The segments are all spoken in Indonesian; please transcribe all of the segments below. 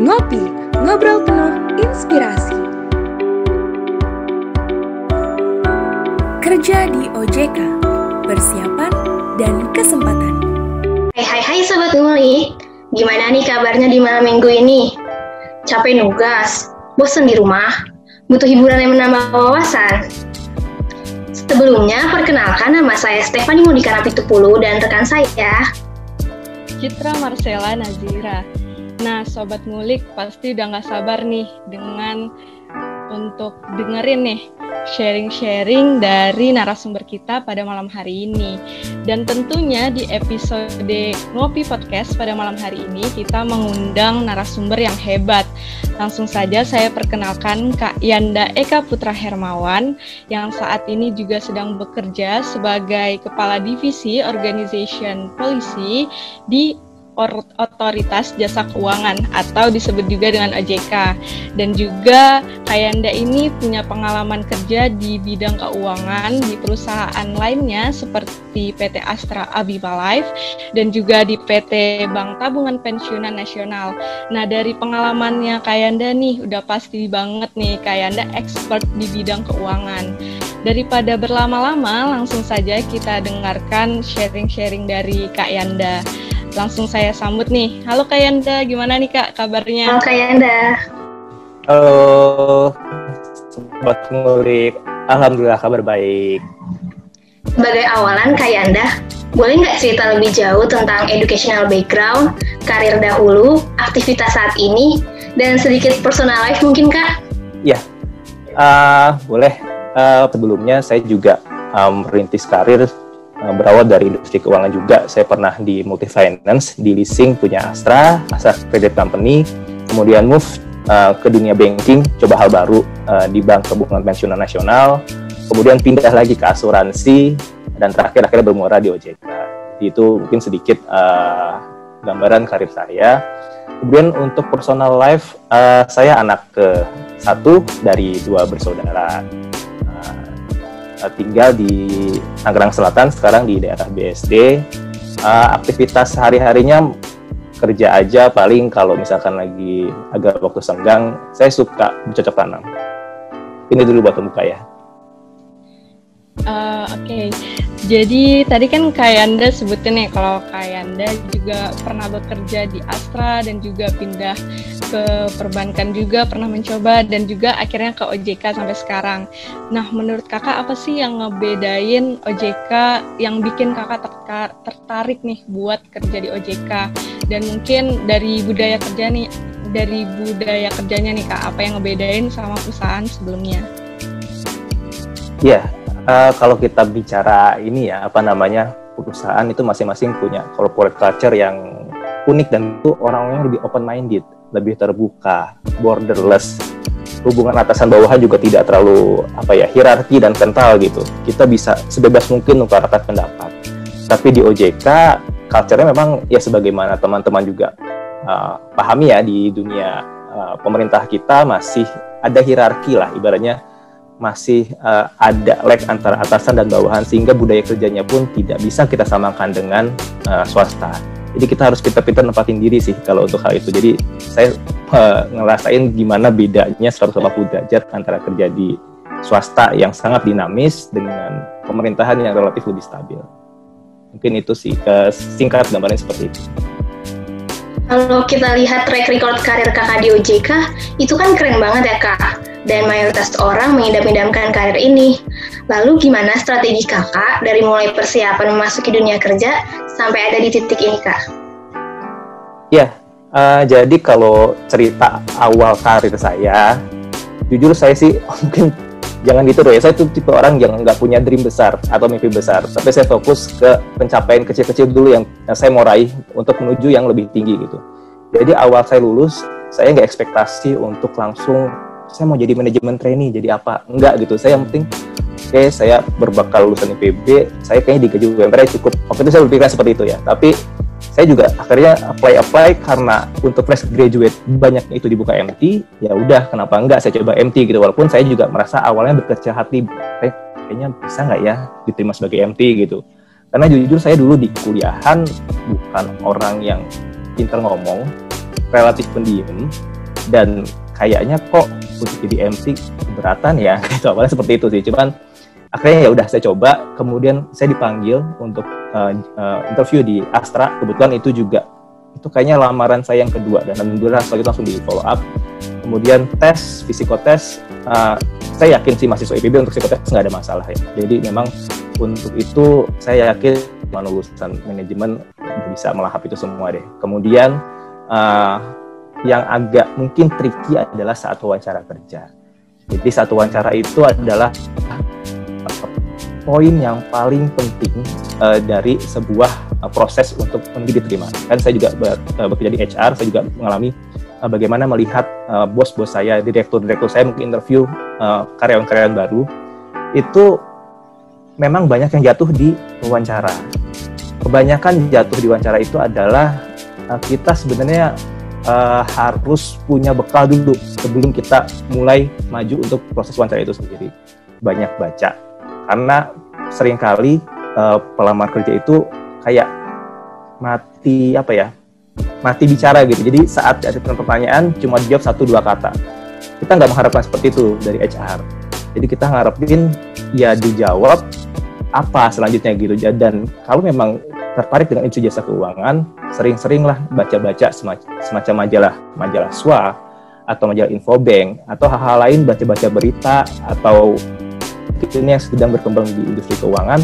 Ngopi, ngobrol penuh inspirasi. Kerja di OJK, persiapan dan kesempatan. Hai Sobat Ngulik, gimana nih kabarnya di malam minggu ini? Capek nugas, bosan di rumah, butuh hiburan yang menambah wawasan. Sebelumnya, perkenalkan nama saya Stefani Monika Rapitupulu dan rekan saya Citra Marcella Nazira. Nah, Sobat Ngulik pasti udah gak sabar nih untuk dengerin nih sharing-sharing dari narasumber kita pada malam hari ini. Dan tentunya di episode Ngopi Podcast pada malam hari ini kita mengundang narasumber yang hebat. Langsung saja saya perkenalkan Kak Yanda Eka Putra Hermawan yang saat ini juga sedang bekerja sebagai Kepala Divisi Organization Policy di Otoritas Jasa Keuangan atau disebut juga dengan OJK. Dan juga Kak Yanda ini punya pengalaman kerja di bidang keuangan di perusahaan lainnya seperti PT Astra Abiba Life dan juga di PT Bank Tabungan Pensiunan Nasional. Nah, dari pengalamannya Kak Yanda nih udah pasti banget nih Kak Yanda expert di bidang keuangan. Daripada berlama-lama, langsung saja kita dengarkan sharing-sharing dari Kak Yanda. Langsung saya sambut nih. Halo Kak Yanda, gimana nih Kak kabarnya? Halo Kak Yanda. Halo Sobat Ngulik, alhamdulillah kabar baik. Sebagai awalan Kak Yanda, boleh nggak cerita lebih jauh tentang educational background, karir dahulu, aktivitas saat ini, dan sedikit personal life mungkin Kak? Ya, boleh. Sebelumnya saya juga merintis karir berawal dari industri keuangan juga. Saya pernah di multi finance, di leasing punya Astra Credit Company, kemudian move ke dunia banking, coba hal baru di Bank Tabungan Pensiunan Nasional, kemudian pindah lagi ke asuransi, dan terakhir akhirnya bermuara di OJK. Itu mungkin sedikit gambaran karir saya. Kemudian untuk personal life, saya anak ke-1 dari 2 bersaudara. Tinggal di Tangerang Selatan, sekarang di daerah BSD. Aktivitas hari-harinya kerja aja, paling kalau misalkan lagi agak waktu senggang, saya suka bercocok tanam. Ini dulu buat pembuka ya. Oke. Jadi tadi kan Kak Yanda sebutin nih kalau Kak Yanda juga pernah bekerja di Astra dan juga pindah ke perbankan juga, pernah mencoba dan juga akhirnya ke OJK sampai sekarang. Nah, menurut Kakak apa sih yang ngebedain OJK, yang bikin Kakak tertarik nih buat kerja di OJK? Dan mungkin dari budaya kerjanya nih Kak, apa yang ngebedain sama perusahaan sebelumnya? Ya. Kalau kita bicara ini ya, perusahaan itu masing-masing punya corporate culture yang unik dan itu orang-orang lebih open-minded, lebih terbuka, borderless. Hubungan atasan bawahan juga tidak terlalu hierarki dan kental gitu. Kita bisa sebebas mungkin mengutarakan pendapat. Tapi di OJK, culture-nya memang ya sebagaimana teman-teman juga pahami ya, di dunia pemerintah kita masih ada hierarki lah, ibaratnya masih ada lag antara atasan dan bawahan, sehingga budaya kerjanya pun tidak bisa kita samakan dengan swasta. Jadi kita harus pintar-pintar nempatin diri sih kalau untuk hal itu. Jadi saya ngerasain gimana bedanya 180 derajat antara kerja di swasta yang sangat dinamis dengan pemerintahan yang relatif lebih stabil. Mungkin itu sih singkat gambarnya seperti itu. Kalau kita lihat track record karir Kakak di OJK, itu kan keren banget ya Kak. Dan mayoritas orang mengidam-idamkan karir ini. Lalu gimana strategi Kakak dari mulai persiapan memasuki dunia kerja sampai ada di titik ini Kak? Ya, jadi kalau cerita awal karir saya, jujur saya sih mungkin jangan gitu ya. Saya tuh tipe orang yang nggak punya dream besar atau mimpi besar, tapi saya fokus ke pencapaian kecil-kecil dulu yang saya mau raih untuk menuju yang lebih tinggi gitu. Jadi awal saya lulus, saya nggak ekspektasi untuk langsung saya mau jadi manajemen trainee, jadi apa? Enggak gitu. Saya yang penting, saya berbakal lulusan IPB, saya kayaknya digaji UMR cukup. Waktu itu saya berpikir seperti itu ya. Tapi saya juga akhirnya apply karena untuk fresh graduate banyak itu dibuka MT, ya udah kenapa enggak saya coba MT gitu. Walaupun saya juga merasa awalnya berkecil hati, kayaknya bisa nggak ya diterima sebagai MT gitu. Karena jujur saya dulu di kuliahan bukan orang yang pintar ngomong, relatif pendiam, dan kayaknya kok untuk jadi MT keberatan ya, gitu. Awalnya seperti itu sih, cuman akhirnya ya udah saya coba. Kemudian saya dipanggil untuk interview di Astra. Kebetulan itu kayaknya lamaran saya yang kedua, dan alhamdulillah setelah itu langsung di follow up. Kemudian tes, psikotes, saya yakin sih mahasiswa IPB untuk psikotes nggak ada masalah ya. Jadi memang untuk itu saya yakin lulusan manajemen bisa melahap itu semua deh. Kemudian yang agak mungkin tricky adalah saat wawancara kerja. Jadi saat wawancara itu adalah poin yang paling penting dari sebuah proses untuk menuju diterima. Kan saya juga bekerja di HR, saya juga mengalami bagaimana melihat bos-bos saya, direktur saya mungkin interview karyawan-karyawan baru, itu memang banyak yang jatuh di wawancara. Kebanyakan jatuh di wawancara itu adalah kita sebenarnya harus punya bekal dulu sebelum kita mulai maju untuk proses wawancara itu sendiri. Banyak baca, karena seringkali pelamar kerja itu kayak mati bicara gitu. Jadi saat ada pertanyaan cuma dijawab 1-2 kata. Kita nggak mengharapkan seperti itu dari HR. Jadi kita ngarepin ya dijawab apa selanjutnya gitu. Dan kalau memang tertarik dengan isu jasa keuangan, sering-seringlah baca-baca semacam majalah SWA atau majalah Infobank atau hal-hal lain, baca-baca berita atau ini yang sedang berkembang di industri keuangan,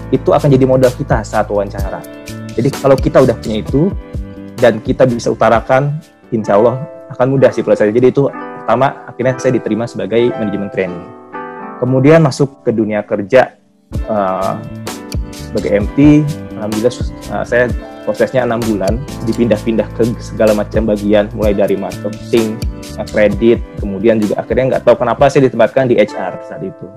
itu akan jadi modal kita saat wawancara. Jadi kalau kita udah punya itu dan kita bisa utarakan, insya Allah akan mudah sih prosesnya. Jadi itu pertama, akhirnya saya diterima sebagai manajemen training. Kemudian masuk ke dunia kerja sebagai MT. Alhamdulillah saya prosesnya 6 bulan, dipindah-pindah ke segala macam bagian, mulai dari marketing, kredit, kemudian juga akhirnya nggak tahu kenapa saya ditempatkan di HR saat itu.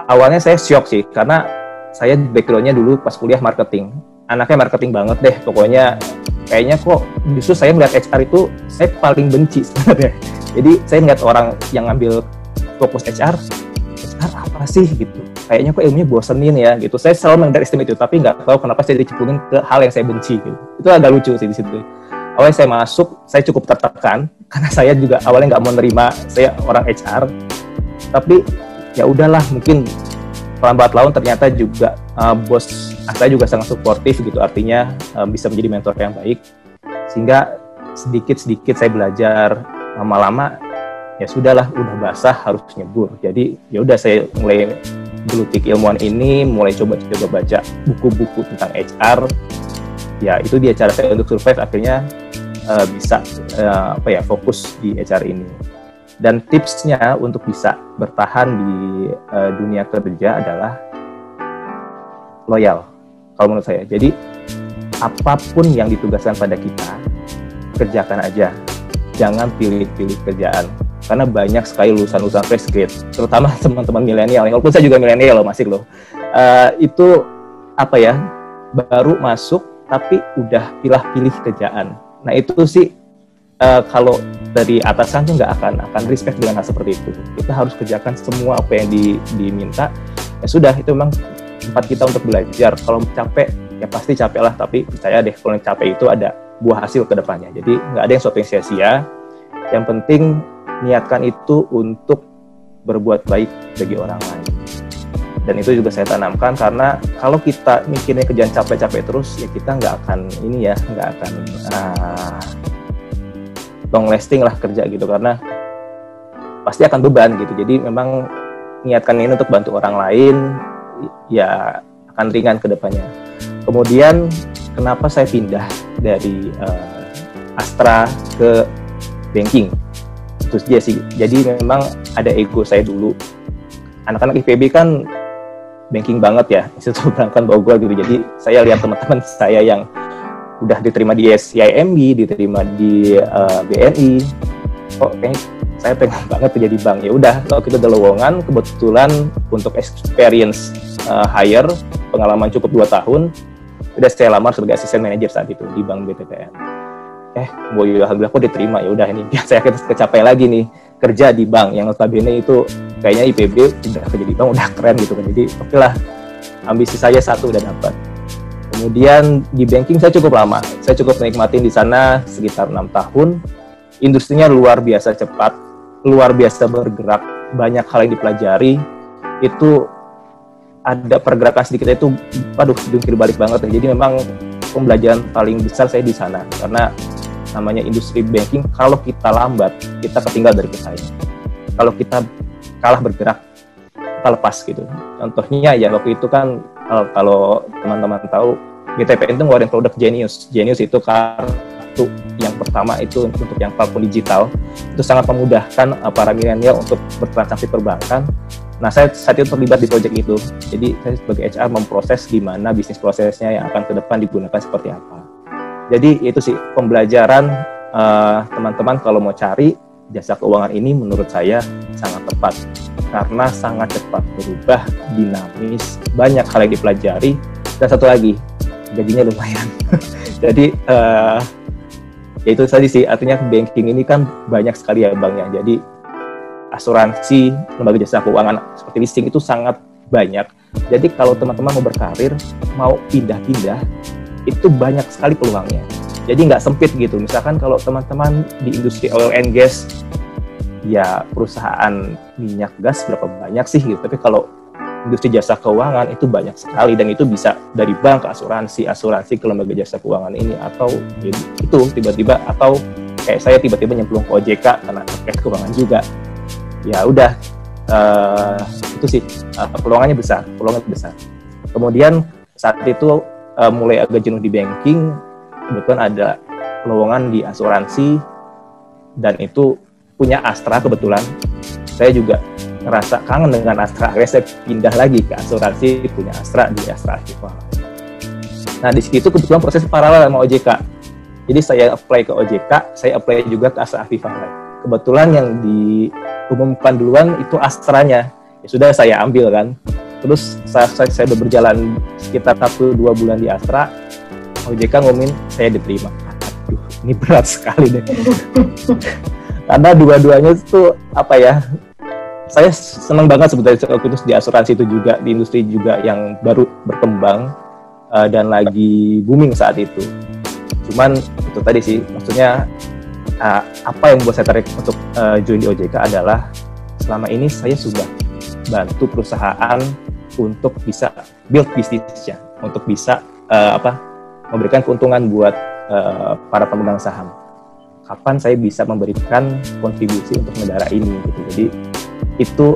Awalnya saya syok sih, karena saya background-nya dulu pas kuliah marketing. Anaknya marketing banget deh, pokoknya kayaknya kok justru saya melihat HR itu saya paling benci sebenarnya. Jadi saya ngeliat orang yang ngambil fokus HR apa sih gitu. Kayaknya kok ilmunya bosenin ya gitu. Saya selalu underestimate itu, tapi nggak tahu kenapa saya dicemplungin ke hal yang saya benci gitu. Itu agak lucu sih di situ. Awalnya saya masuk, saya cukup tertekan karena saya juga awalnya nggak mau nerima saya orang HR. Tapi ya udahlah, mungkin lambat laun ternyata juga bos saya juga sangat suportif gitu, artinya bisa menjadi mentor yang baik, sehingga sedikit-sedikit saya belajar. Lama-lama ya sudahlah, udah basah harus nyebur. Jadi ya udah, saya mulai gelutik ilmuwan ini, mulai coba baca buku-buku tentang HR. Ya itu dia cara saya untuk survive, akhirnya bisa fokus di HR ini. Dan tipsnya untuk bisa bertahan di dunia kerja adalah loyal, kalau menurut saya. Jadi apapun yang ditugaskan pada kita, kerjakan aja. Jangan pilih-pilih kerjaan. Karena banyak sekali lulusan-lulusan fresh grade, terutama teman-teman milenial, walaupun saya juga milenial loh, masih loh. Itu baru masuk tapi udah pilih-pilih kerjaan. Nah itu sih kalau dari atasan tuh nggak akan respect dengan hal seperti itu. Kita harus kerjakan semua apa yang diminta. Ya sudah, itu memang tempat kita untuk belajar. Kalau capek, ya pasti capek lah. Tapi percaya deh, kalau capek itu ada buah hasil ke depannya. Jadi nggak ada yang suatu yang sia-sia. Yang penting niatkan itu untuk berbuat baik bagi orang lain. Dan itu juga saya tanamkan, karena kalau kita mikirnya kerjaan capek-capek terus, ya kita nggak akan long lasting lah kerja gitu, karena pasti akan beban gitu. Jadi memang niatkan ini untuk bantu orang lain, ya akan ringan ke depannya. Kemudian kenapa saya pindah dari Astra ke banking? Itu dia sih. Jadi memang ada ego saya dulu. Anak-anak IPB kan banking banget ya, Institut Perbankan Bogor gitu. Jadi saya lihat teman-teman saya yang udah diterima di SCIMB, diterima di BNI. Kayaknya saya pengen banget kerja di bank. Ya udah, kalau kita ada lowongan, kebetulan untuk experience hire, pengalaman cukup 2 tahun, udah saya lamar sebagai asisten manajer saat itu di Bank BTPN. Alhamdulillah kok diterima. Ya udah, ini biar saya kecapai lagi nih kerja di bank yang notabene itu kayaknya IPB udah kerja di bank udah keren gitu kan. Jadi oke lah, ambisi saya satu udah dapat. Kemudian di banking saya cukup lama, saya cukup menikmatin di sana sekitar 6 tahun. industrinya luar biasa cepat, luar biasa bergerak, banyak hal yang dipelajari. Itu ada pergerakan sedikit itu, jungkir balik banget ya. Jadi memang pembelajaran paling besar saya di sana, karena namanya industri banking, kalau kita lambat, kita ketinggal dari pesaing. Kalau kita kalah bergerak, kita lepas gitu. Contohnya ya waktu itu kan, kalau teman-teman tahu, BTPN itu ngeluarin produk Genius. Genius itu kartu yang pertama itu untuk yang platform digital. Itu sangat memudahkan para milenial untuk bertransaksi perbankan. Nah, saya saat itu terlibat di proyek itu. Jadi, saya sebagai HR memproses gimana bisnis prosesnya yang akan ke depan digunakan seperti apa. Jadi, itu sih pembelajaran teman-teman kalau mau cari jasa keuangan ini menurut saya sangat tepat. Karena sangat cepat berubah, dinamis, banyak hal yang dipelajari. Dan satu lagi, gajinya lumayan. Jadi, ya itu tadi sih, artinya banking ini kan banyak sekali ya Bang ya. Jadi, asuransi, lembaga jasa keuangan seperti leasing itu sangat banyak. Jadi kalau teman-teman mau berkarir, mau pindah-pindah, itu banyak sekali peluangnya. Jadi nggak sempit gitu. Misalkan kalau teman-teman di industri oil and gas, ya perusahaan minyak gas berapa banyak sih gitu. Tapi kalau industri jasa keuangan itu banyak sekali, dan itu bisa dari bank ke asuransi ke lembaga jasa keuangan ini, atau itu tiba-tiba, atau kayak saya tiba-tiba nyemplung ke OJK karena terkait keuangan juga. Ya udah, itu sih peluangnya besar. Kemudian saat itu mulai agak jenuh di banking, kebetulan ada lowongan di asuransi, dan itu punya Astra kebetulan. Saya juga ngerasa kangen dengan Astra, akhirnya saya pindah lagi ke asuransi, punya Astra di Astra Aviva. Nah di situ kebetulan proses paralel sama OJK. Jadi saya apply ke OJK, saya apply juga ke Astra Aviva. Kebetulan yang diumumkan duluan itu Astranya, ya sudah saya ambil kan. Terus saya udah berjalan sekitar 1-2 bulan di Astra, OJK ngumumin saya diterima. Aduh, ini berat sekali deh. Karena dua-duanya itu apa ya, saya senang banget sebetulnya waktu itu di asuransi itu juga, di industri juga yang baru berkembang dan lagi booming saat itu. Cuman itu tadi sih, maksudnya apa yang membuat saya tarik untuk join di OJK adalah selama ini saya sudah bantu perusahaan untuk bisa build bisnisnya, untuk bisa memberikan keuntungan buat para pemegang saham. Kapan saya bisa memberikan kontribusi untuk negara ini gitu. Jadi itu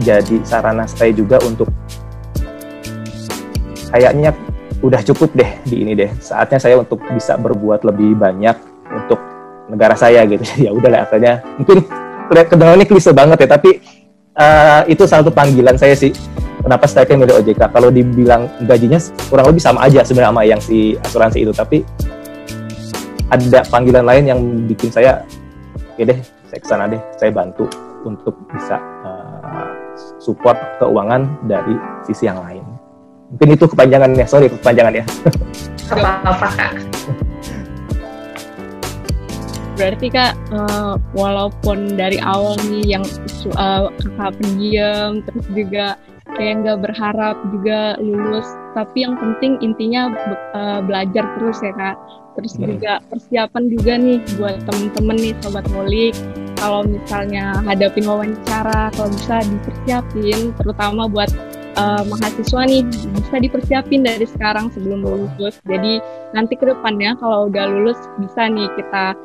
jadi sarana saya juga untuk kayaknya udah cukup deh di ini deh. Saatnya saya untuk bisa berbuat lebih banyak untuk negara saya gitu. Ya udahlah, akhirnya mungkin kedengarannya klise banget ya, tapi itu salah satu panggilan saya sih. Kenapa saya milih OJK? Kalau dibilang gajinya kurang lebih sama aja sebenarnya sama yang si asuransi itu, tapi ada panggilan lain yang bikin saya, oke deh, saya kesana deh, saya bantu untuk bisa support keuangan dari sisi yang lain. Mungkin itu kepanjangan ya, sorry kepanjangan ya. Apa-apa Kak. Berarti Kak, walaupun dari awal nih yang Kakak pendiam, terus juga kayak nggak berharap juga lulus, tapi yang penting intinya belajar terus ya Kak. Terus juga persiapan juga nih buat temen-temen nih Sobat Ngulik. Kalau misalnya hadapin wawancara, kalau bisa dipersiapin, terutama buat mahasiswa nih, bisa dipersiapin dari sekarang sebelum lulus. Jadi nanti ke depannya kalau udah lulus bisa nih kita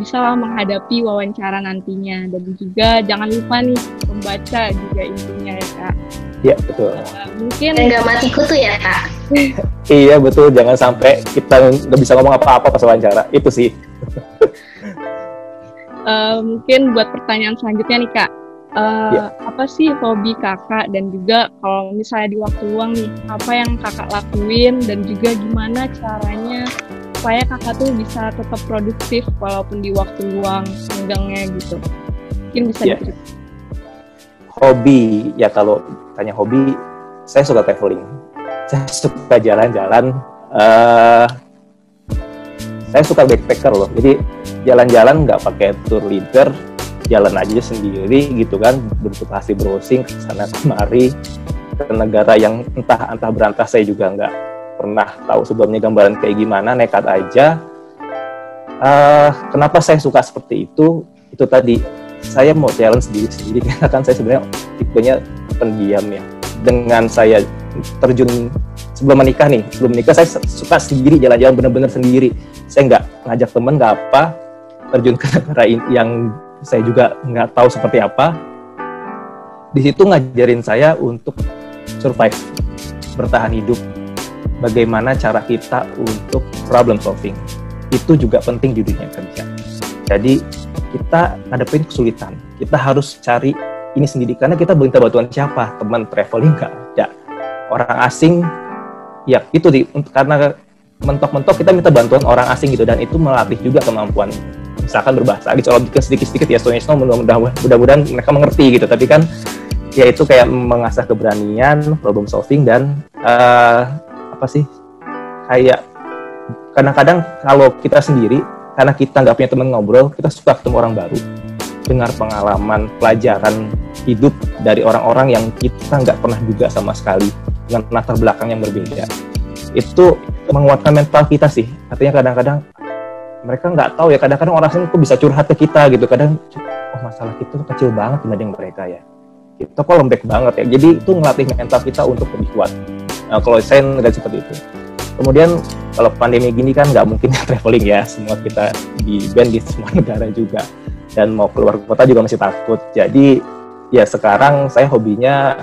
bisa menghadapi wawancara nantinya. Dan juga jangan lupa nih membaca juga intinya ya Kak. Iya betul. Mungkin nggak mati kutu ya Kak. Iya betul, jangan sampai kita nggak bisa ngomong apa-apa pas wawancara. Itu sih. Mungkin buat pertanyaan selanjutnya nih Kak, apa sih hobi Kakak, dan juga kalau misalnya di waktu luang nih, apa yang Kakak lakuin, dan juga gimana caranya supaya Kakak tuh bisa tetap produktif walaupun di waktu luang senggangnya gitu. Mungkin bisa diceritain. Hobi, ya kalau tanya hobi, saya suka traveling. Saya suka jalan-jalan. Saya suka backpacker loh. Jadi jalan-jalan nggak pakai tour leader, jalan aja sendiri gitu kan, berputasi browsing ke sana kemari ke negara yang entah berantah saya juga nggak pernah tahu sebelumnya gambaran kayak gimana, nekat aja. Kenapa saya suka seperti itu? Itu tadi saya mau challenge diri sendiri karena kan saya sebenarnya tipenya pendiam ya. Dengan saya terjun sebelum menikah saya suka sendiri jalan-jalan benar-benar sendiri. Saya nggak ngajak teman, nggak apa, terjun ke negara yang saya juga nggak tahu seperti apa. Di situ ngajarin saya untuk survive, bertahan hidup. Bagaimana cara kita untuk problem solving. Itu juga penting di dunia kerja. Jadi kita ngadepin kesulitan. Kita harus cari ini sendiri karena kita minta bantuan siapa? Teman traveling nggak ada. Orang asing, ya itu karena mentok-mentok kita minta bantuan orang asing gitu dan itu melatih juga kemampuan. Misalkan berbahasa, kalau sedikit-sedikit ya mudah-mudahan mereka mengerti gitu. Tapi kan ya itu kayak mengasah keberanian, problem solving dan kayak kadang-kadang kalau kita sendiri karena kita nggak punya teman ngobrol, kita suka ketemu orang baru, dengar pengalaman, pelajaran hidup dari orang-orang yang kita nggak pernah juga sama sekali dengan latar belakang yang berbeda. Itu menguatkan mental kita sih. Artinya kadang-kadang mereka nggak tahu ya, kadang-kadang orang asing tuh bisa curhat ke kita gitu. Kadang masalah kita tuh kecil banget dibanding mereka ya. Kita kok lembek banget ya. Jadi itu ngelatih mental kita untuk lebih kuat. Kalau saya nggak seperti itu. Kemudian kalau pandemi gini kan nggak mungkin traveling ya. Semua kita di ban di semua negara juga. Dan mau keluar kota juga masih takut. Jadi ya sekarang saya hobinya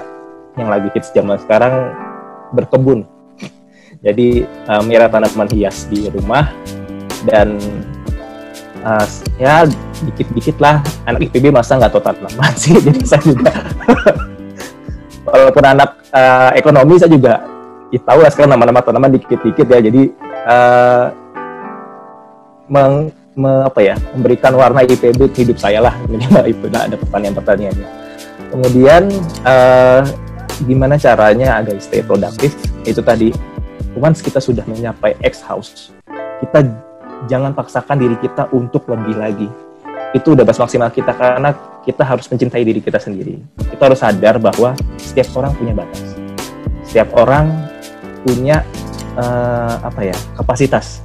yang lagi hits zaman sekarang berkebun. Jadi melihara tanaman hias di rumah. Dan ya dikit-dikit lah, anak IPB masa nggak tahu tanaman sih. Jadi saya juga walaupun anak ekonomi saya juga tahu lah sekarang nama-nama tanaman dikit-dikit ya. Jadi memberikan warna IPB ke hidup saya lah, minimal itu ada pertanyaan-pertanyaannya. Kemudian gimana caranya agar stay produktif? Itu tadi, once kita sudah mencapai X house, kita jangan paksakan diri kita untuk lebih lagi. Itu udah batas maksimal kita karena kita harus mencintai diri kita sendiri. Kita harus sadar bahwa setiap orang punya batas. Setiap orang punya kapasitas.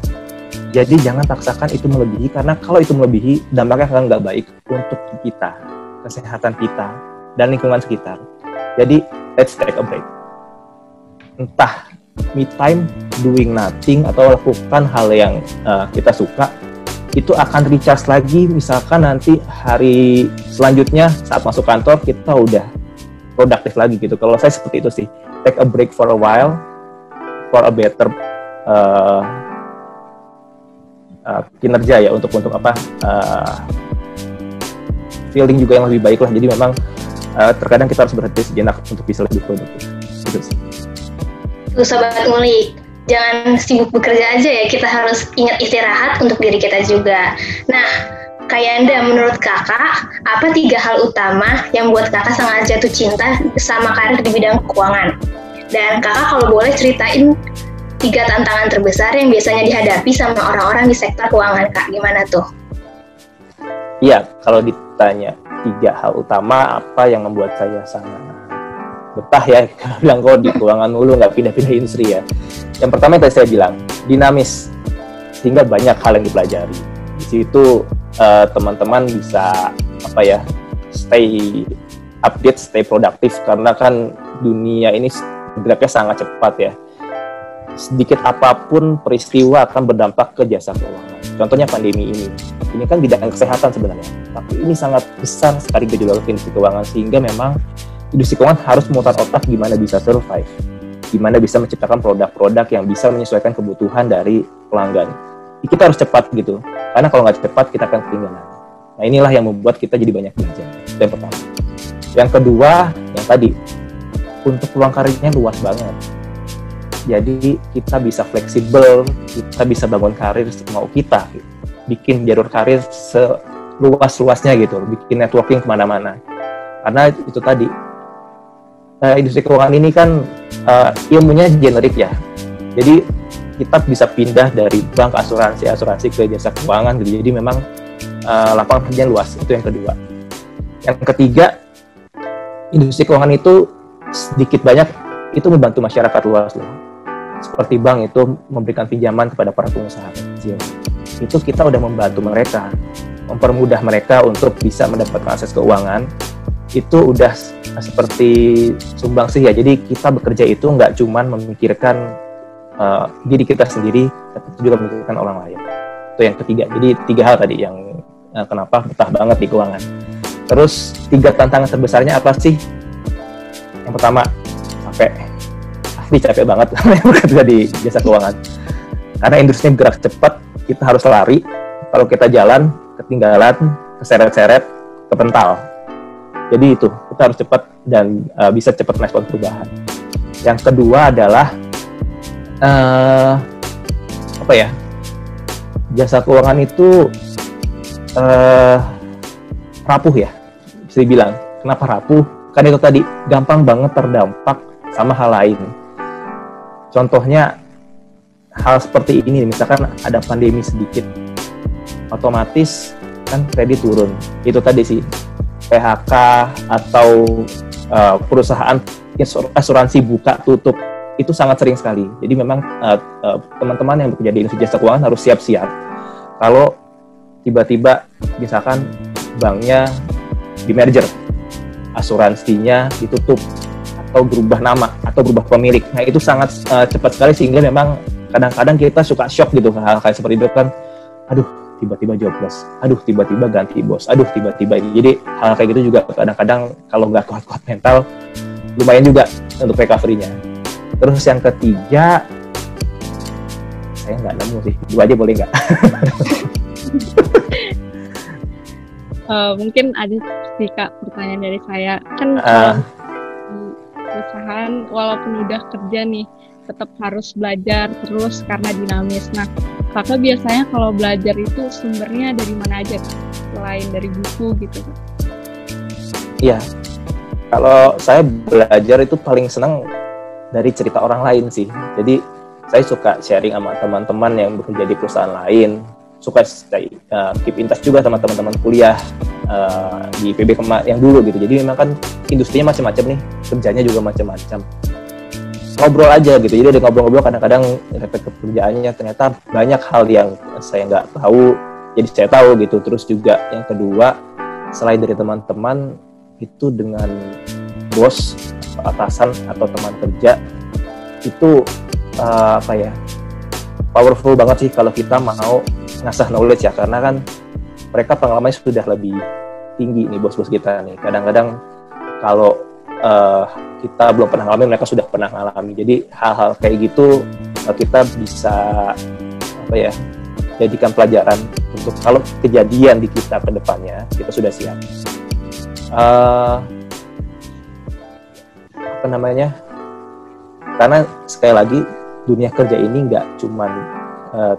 Jadi jangan paksakan itu melebihi karena kalau itu melebihi dampaknya akan nggak baik untuk kita, kesehatan kita dan lingkungan sekitar. Jadi let's take a break. Entah me time, doing nothing, atau lakukan hal yang kita suka, itu akan recharge lagi. Misalkan nanti hari selanjutnya saat masuk kantor, kita udah produktif lagi gitu. Kalau saya seperti itu sih, take a break for a while, for a better kinerja ya, untuk feeling juga yang lebih baik lah. Jadi memang terkadang kita harus berhenti sejenak untuk bisa lebih produktif. Gitu sih. Tuh Sobat Ngulik, jangan sibuk bekerja aja ya, kita harus ingat istirahat untuk diri kita juga. Nah, Kayanda, menurut kakak, apa 3 hal utama yang buat kakak sangat jatuh cinta sama karir di bidang keuangan? Dan kakak kalau boleh ceritain 3 tantangan terbesar yang biasanya dihadapi sama orang-orang di sektor keuangan, Kak, gimana tuh? Iya, kalau ditanya 3 hal utama apa yang membuat saya sangat betah ya, bilang kok di keuangan dulu nggak pindah-pindah industri ya. Yang pertama yang tadi saya bilang, dinamis, sehingga banyak hal yang dipelajari. Di situ teman-teman bisa stay update, stay produktif karena kan dunia ini geraknya sangat cepat ya. Sedikit apapun peristiwa akan berdampak ke jasa keuangan. Contohnya pandemi ini kan bidang kesehatan sebenarnya, tapi ini sangat besar sekali gejolak industri keuangan sehingga memang industri keuangan harus memutar otak gimana bisa survive, gimana bisa menciptakan produk-produk yang bisa menyesuaikan kebutuhan dari pelanggan. Kita harus cepat gitu, karena kalau nggak cepat kita akan ketinggalan. Nah inilah yang membuat kita jadi banyak belajar. Itu yang pertama. Yang kedua, yang tadi, untuk peluang karirnya luas banget. Jadi kita bisa fleksibel, kita bisa bangun karir semau kita, gitu. Bikin jalur karir seluas-luasnya gitu, bikin networking kemana-mana. Karena itu tadi, industri keuangan ini kan ilmunya generik ya. Jadi kita bisa pindah dari bank, asuransi ke jasa keuangan gitu. Jadi memang lapangan kerja luas. Itu yang kedua. Yang ketiga, industri keuangan itu sedikit banyak itu membantu masyarakat luas loh. Seperti bank itu memberikan pinjaman kepada para pengusaha kecil. itu kita udah membantu mereka, mempermudah mereka untuk bisa mendapatkan akses keuangan. Itu udah seperti sumbangsih ya. Jadi kita bekerja itu nggak cuman memikirkan diri kita sendiri, tapi juga memikirkan orang lain. Itu yang ketiga. Jadi 3 hal tadi yang kenapa betah banget di keuangan. Terus 3 tantangan terbesarnya apa sih? Yang pertama, capek banget bekerja di jasa keuangan. Karena industrinya bergerak cepat, kita harus lari. Kalau kita jalan, ketinggalan, keseret-seret, kepental. Jadi itu, kita harus cepat dan bisa cepat merespon perubahan. Yang kedua adalah jasa keuangan itu rapuh ya, bisa dibilang. Kenapa rapuh? Kan itu tadi, gampang banget terdampak sama hal lain. Contohnya, hal seperti ini, misalkan ada pandemi sedikit, otomatis kan kredit turun. Itu tadi sih, PHK atau perusahaan asuransi buka tutup, itu sangat sering sekali. Jadi memang teman-teman yang bekerja di industri jasa keuangan harus siap-siap. Kalau tiba-tiba misalkan banknya di merger, asuransinya ditutup, atau berubah nama, atau berubah pemilik. Nah itu sangat cepat sekali, sehingga memang kadang-kadang kita suka shock gitu hal kayak seperti itu kan. Aduh, tiba-tiba jobless, aduh tiba-tiba ganti bos, aduh tiba-tiba ini. Jadi hal kayak gitu juga kadang-kadang kalau nggak kuat-kuat mental, lumayan juga untuk recovery-nya. Terus yang ketiga, saya nggak nemu sih, 2 aja boleh nggak? Mungkin ada sih Kak pertanyaan dari saya. Kan perusahaan walaupun udah kerja nih, tetap harus belajar terus karena dinamis. Nah, Kakak biasanya kalau belajar itu sumbernya dari mana aja, Kak? Selain dari buku gitu, Kak? Iya, kalau saya belajar itu paling senang dari cerita orang lain sih. Jadi saya suka sharing sama teman-teman yang bekerja di perusahaan lain, suka keep in touch juga sama teman-teman kuliah di PB yang dulu gitu. Jadi memang kan industrinya macam-macam nih, kerjanya juga macam-macam. Ngobrol aja gitu, jadi ada ngobrol-ngobrol, kadang-kadang refleks pekerjaannya ternyata banyak hal yang saya nggak tahu, jadi saya tahu gitu. Terus juga yang kedua, selain dari teman-teman, itu dengan bos, atasan atau teman kerja, itu powerful banget sih kalau kita mau ngasah knowledge ya, karena kan mereka pengalamannya sudah lebih tinggi nih, bos-bos kita nih. Kadang-kadang kalau kita belum pernah ngalamin, mereka sudah pernah ngalami. Jadi hal-hal kayak gitu kita bisa jadikan pelajaran untuk kalau kejadian di kita ke depannya, kita sudah siap. Karena sekali lagi dunia kerja ini nggak cuman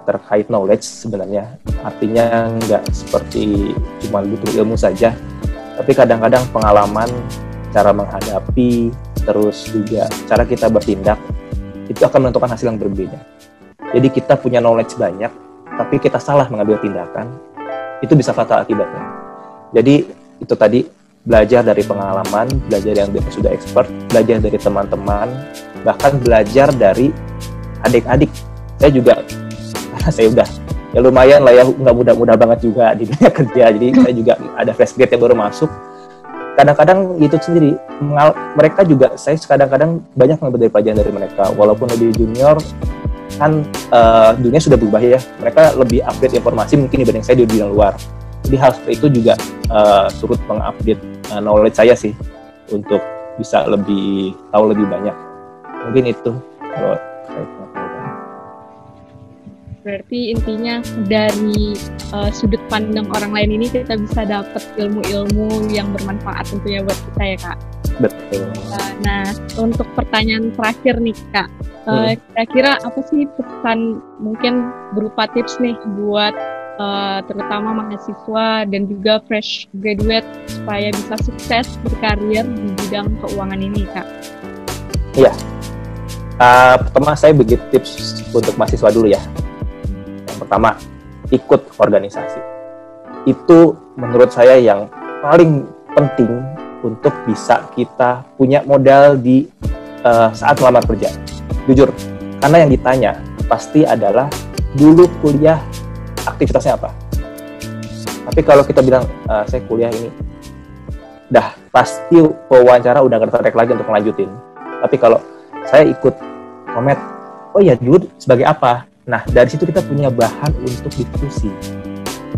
terkait knowledge sebenarnya, artinya nggak seperti cuman butuh ilmu saja, tapi kadang-kadang pengalaman, cara menghadapi, terus juga cara kita bertindak, itu akan menentukan hasil yang berbeda. Jadi kita punya knowledge banyak, tapi kita salah mengambil tindakan, itu bisa fatal akibatnya. Jadi itu tadi, belajar dari pengalaman, belajar yang sudah expert, belajar dari teman-teman, bahkan belajar dari adik-adik. Saya juga, karena saya udah ya lumayan lah ya, nggak mudah-mudah banget juga di dunia kerja, jadi saya juga ada fresh grade yang baru masuk. Kadang-kadang gitu sendiri, mereka juga, saya kadang-kadang banyak mengambil dari pelajaran dari mereka, walaupun lebih junior, kan dunia sudah berubah ya, mereka lebih update informasi mungkin dibanding saya di dunia luar. Jadi hal seperti itu juga turut mengupdate knowledge saya sih, untuk bisa lebih tahu lebih banyak. Mungkin itu kalau saya tahu. Berarti intinya dari sudut pandang orang lain ini kita bisa dapat ilmu-ilmu yang bermanfaat tentunya buat kita ya Kak. Betul. Nah, untuk pertanyaan terakhir nih Kak, kira-kira apa sih pesan mungkin berupa tips nih buat terutama mahasiswa dan juga fresh graduate supaya bisa sukses berkarir di bidang keuangan ini Kak? Iya. Pertama saya bagi tips untuk mahasiswa dulu ya. Yang pertama, ikut organisasi. Itu menurut saya yang paling penting untuk bisa kita punya modal di saat melamar kerja. Jujur, karena yang ditanya pasti adalah dulu kuliah aktivitasnya apa. Tapi kalau kita bilang saya kuliah ini, dah pasti pewawancara udah gak tertarik lagi untuk melanjutin. Tapi kalau saya ikut Komet, oh ya dulu sebagai apa? Nah dari situ kita punya bahan untuk diskusi.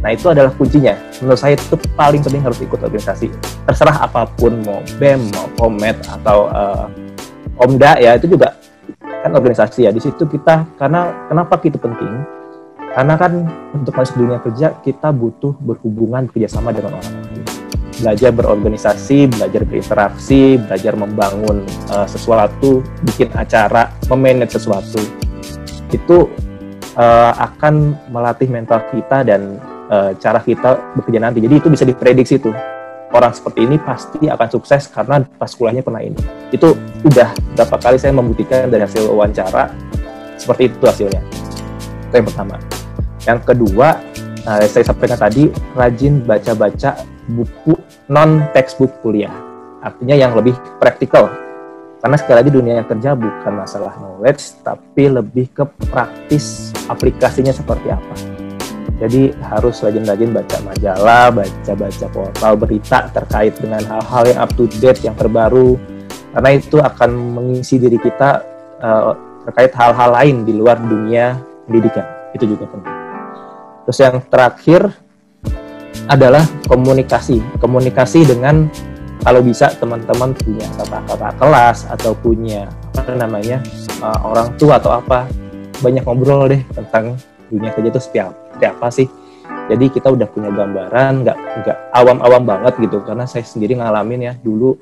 Nah itu adalah kuncinya. Menurut saya itu paling penting, harus ikut organisasi. Terserah apapun, mau BEM, mau Komet atau Omda ya, itu juga kan organisasi ya. Di situ kita, karena kenapa itu penting? Karena kan untuk masuk dunia kerja kita butuh berhubungan, bekerjasama dengan orang lain. Belajar berorganisasi, belajar berinteraksi, belajar membangun sesuatu, bikin acara, memanage sesuatu. Itu akan melatih mental kita dan cara kita bekerja nanti. Jadi itu bisa diprediksi tuh. Orang seperti ini pasti akan sukses karena pas kuliahnya pernah ini. Itu udah berapa kali saya membuktikan dari hasil wawancara seperti itu hasilnya. Itu yang pertama. Yang kedua, saya sampaikan tadi, rajin baca-baca buku non-textbook kuliah. Artinya yang lebih praktikal. Karena sekali lagi dunia kerja bukan masalah knowledge, tapi lebih ke praktis aplikasinya seperti apa. Jadi harus rajin-rajin baca majalah, baca-baca portal berita terkait dengan hal-hal yang up to date, yang terbaru. Karena itu akan mengisi diri kita terkait hal-hal lain di luar dunia pendidikan. Itu juga penting. Terus yang terakhir adalah komunikasi. Komunikasi dengan, kalau bisa teman-teman punya kakak-kakak kelas atau punya orang tua atau apa, banyak ngobrol deh tentang dunia kerja itu seperti apa sih. Jadi kita udah punya gambaran, nggak awam-awam banget gitu. Karena saya sendiri ngalamin ya, dulu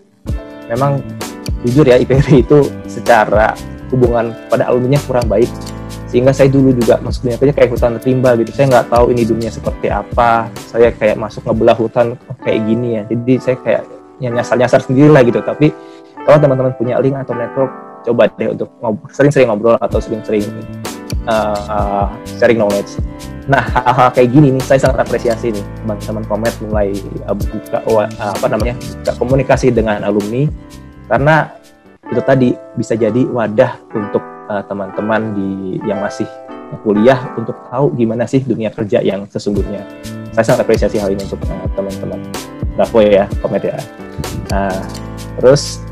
memang jujur ya IPB itu secara hubungan pada alumninya kurang baik. Sehingga saya dulu juga masuk dunia kerja kayak hutan rimba gitu. Saya nggak tahu ini dunia seperti apa. Saya kayak masuk ngebelah hutan kayak gini ya. Jadi saya kayak nyasar-nyasar sendiri lah gitu. Tapi kalau teman-teman punya link atau network, coba deh untuk sering-sering ngobrol atau sering-sering sharing knowledge. Nah, hal-hal kayak gini nih saya sangat apresiasi nih teman-teman Komet mulai buka komunikasi dengan alumni, karena itu tadi bisa jadi wadah untuk teman-teman yang masih kuliah untuk tahu gimana sih dunia kerja yang sesungguhnya. Saya sangat apresiasi hal ini untuk teman-teman. Bravo ya, Komet ya. Terus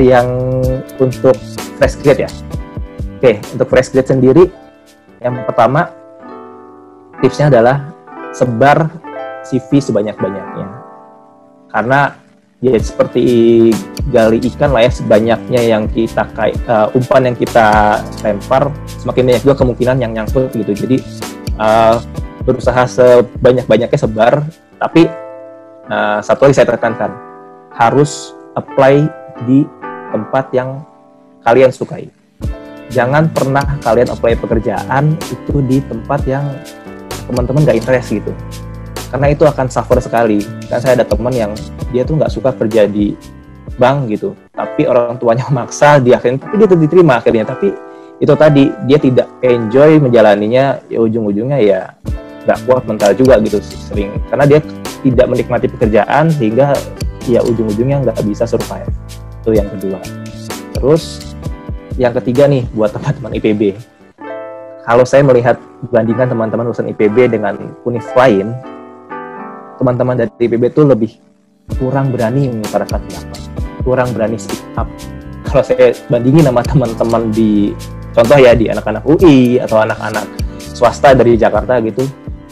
yang untuk fresh grade ya. Oke, untuk fresh grade sendiri, yang pertama tipsnya adalah sebar CV sebanyak-banyaknya. Karena ya seperti gali ikan lah ya, sebanyaknya yang kita umpan yang kita lempar, semakin banyak juga kemungkinan yang nyangkut gitu. Jadi berusaha sebanyak-banyaknya sebar, tapi satu lagi saya tekankan, harus apply di tempat yang kalian sukai. Jangan pernah kalian apply pekerjaan itu di tempat yang teman-teman gak interest gitu. Karena itu akan suffer sekali. Kan saya ada teman yang dia tuh nggak suka kerja di bank gitu, tapi orang tuanya maksa dia akhirnya, tapi dia diterima akhirnya. Tapi itu tadi, dia tidak enjoy menjalaninya, ya ujung-ujungnya ya nggak kuat mental juga gitu sering, karena dia tidak menikmati pekerjaan sehingga ya ujung-ujungnya nggak bisa survive. Itu yang kedua. Terus yang ketiga nih buat teman-teman IPB, kalau saya melihat bandingkan teman-teman lulusan IPB dengan univ lain, teman-teman dari IPB itu lebih kurang berani mengutarakan pendapat, kurang berani speak up. Kalau saya bandingin sama teman-teman di, contoh ya di anak-anak UI atau anak-anak swasta dari Jakarta gitu,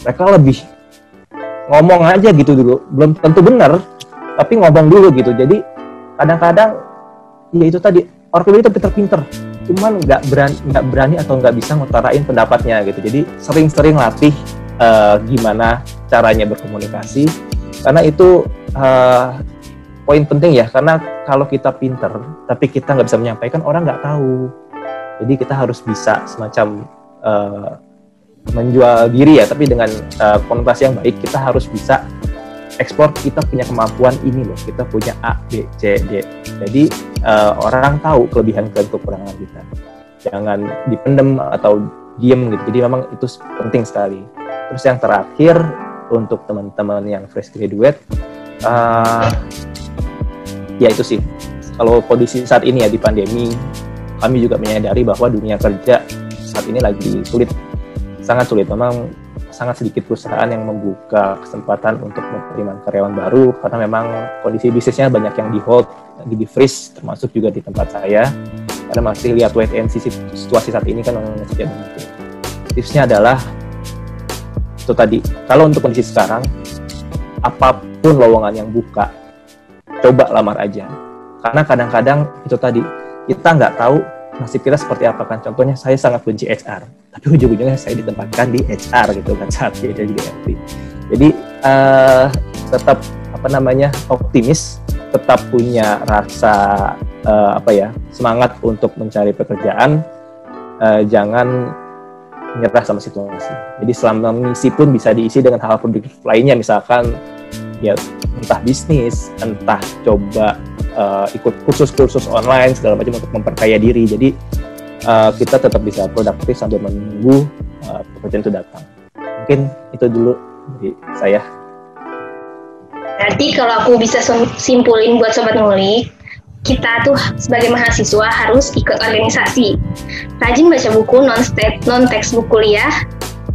mereka lebih ngomong aja gitu dulu, belum tentu benar, tapi ngomong dulu gitu. Jadi kadang-kadang ya itu tadi, orang IPB itu pinter-pinter, cuman nggak berani atau nggak bisa ngutarain pendapatnya gitu. Jadi sering-sering latih gimana caranya berkomunikasi, karena itu poin penting ya. Karena kalau kita pinter tapi kita nggak bisa menyampaikan, orang nggak tahu. Jadi kita harus bisa semacam menjual diri ya, tapi dengan konotasi yang baik. Kita harus bisa ekspor, kita punya kemampuan ini loh, kita punya A, B, C, D. Jadi orang tahu kelebihan dan kekurangan kita. Jangan dipendem atau diem gitu. Jadi memang itu penting sekali. Terus yang terakhir untuk teman-teman yang fresh graduate, ya itu sih. Kalau kondisi saat ini ya di pandemi, kami juga menyadari bahwa dunia kerja saat ini lagi sulit, sangat sulit. Memang sangat sedikit perusahaan yang membuka kesempatan untuk menerima karyawan baru karena memang kondisi bisnisnya banyak yang di hold, di freeze, termasuk juga di tempat saya karena masih lihat wait and see situasi saat ini kan masih jauh. Tipsnya adalah itu tadi, kalau untuk kondisi sekarang apapun lowongan yang buka, coba lamar aja karena kadang-kadang itu tadi kita nggak tahu nasib kita seperti apa kan. Contohnya saya sangat benci HR, tapi ujung-ujungnya saya ditempatkan di HR gitu kan saat dia jadi DRT. Jadi tetap optimis, tetap punya rasa semangat untuk mencari pekerjaan, jangan menyerah sama situasi. Jadi selama misi pun bisa diisi dengan hal produktif lainnya, misalkan ya entah bisnis, entah coba ikut kursus-kursus online segala macam untuk memperkaya diri. Jadi kita tetap bisa produktif sambil menunggu pekerjaan itu datang. Mungkin itu dulu dari saya. Berarti kalau aku bisa simpulin buat Sobat Ngulik, kita tuh sebagai mahasiswa harus ikut organisasi, rajin baca buku non-textbook kuliah,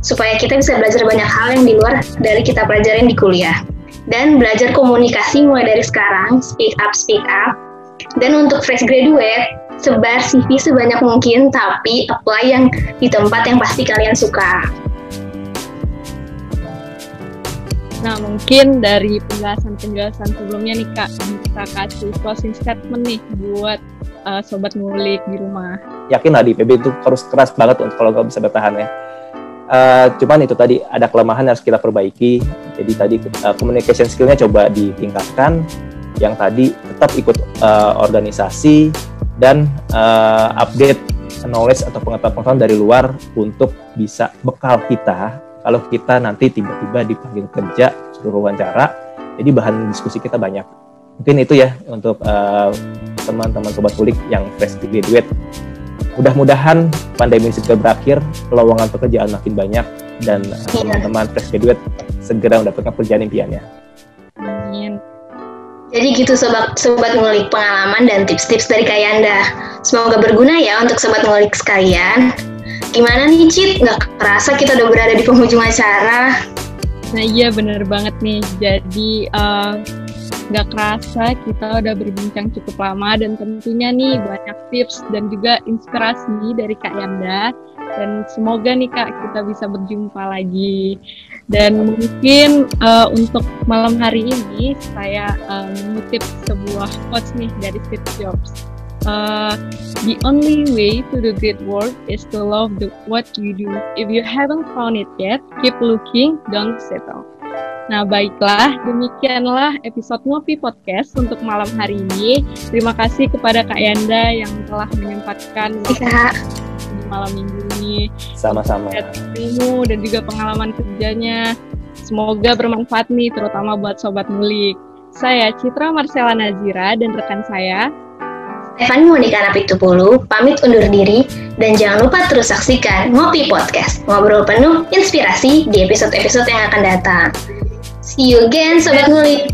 supaya kita bisa belajar banyak hal yang di luar dari kita pelajarin di kuliah. Dan belajar komunikasi mulai dari sekarang, speak up. Dan untuk fresh graduate, sebar CV sebanyak mungkin, tapi apply yang di tempat yang pasti kalian suka. Nah, mungkin dari penjelasan sebelumnya nih Kak, kita kasih closing statement nih buat Sobat Ngulik di rumah. Yakin lah di PB itu harus keras banget untuk kalau nggak bisa bertahan ya. Cuman itu tadi ada kelemahan yang harus kita perbaiki. Jadi tadi communication skill-nya coba ditingkatkan. Yang tadi tetap ikut organisasi dan update knowledge atau pengetahuan dari luar untuk bisa bekal kita kalau kita nanti tiba-tiba dipanggil kerja, suruh wawancara. Jadi bahan diskusi kita banyak. Mungkin itu ya untuk teman-teman Sobat Ngulik yang fresh graduate. Mudah-mudahan pandemi segera berakhir, lowongan pekerjaan makin banyak, dan teman-teman fresh graduate segera mendapatkan pekerjaan impiannya. Amin. Jadi gitu Sobat Ngulik, pengalaman dan tips-tips dari Kak Yanda. Semoga berguna ya untuk Sobat Ngulik sekalian. Gimana nih Cit? Nggak kerasa kita udah berada di penghujung acara. Nah iya bener banget nih, jadi nggak kerasa kita udah berbincang cukup lama dan tentunya nih banyak tips dan juga inspirasi dari Kak Yanda, dan semoga nih Kak kita bisa berjumpa lagi. Dan mungkin untuk malam hari ini saya mengutip sebuah quotes nih dari Steve Jobs. The only way to the great work is to love what you do. If you haven't found it yet, keep looking, don't settle. Nah baiklah, demikianlah episode Ngopi Podcast untuk malam hari ini. Terima kasih kepada Kak Yanda yang telah menyempatkan di malam minggu ini. Sama-sama. Ilmu dan juga pengalaman kerjanya. Semoga bermanfaat nih, terutama buat Sobat Ngulik. Saya Citra Marcella Nazira dan rekan saya Stefani Monika Napitupulu, pamit undur diri, dan jangan lupa terus saksikan Ngopi Podcast, ngobrol penuh inspirasi di episode-episode yang akan datang. See you again, Sobat Ngulik!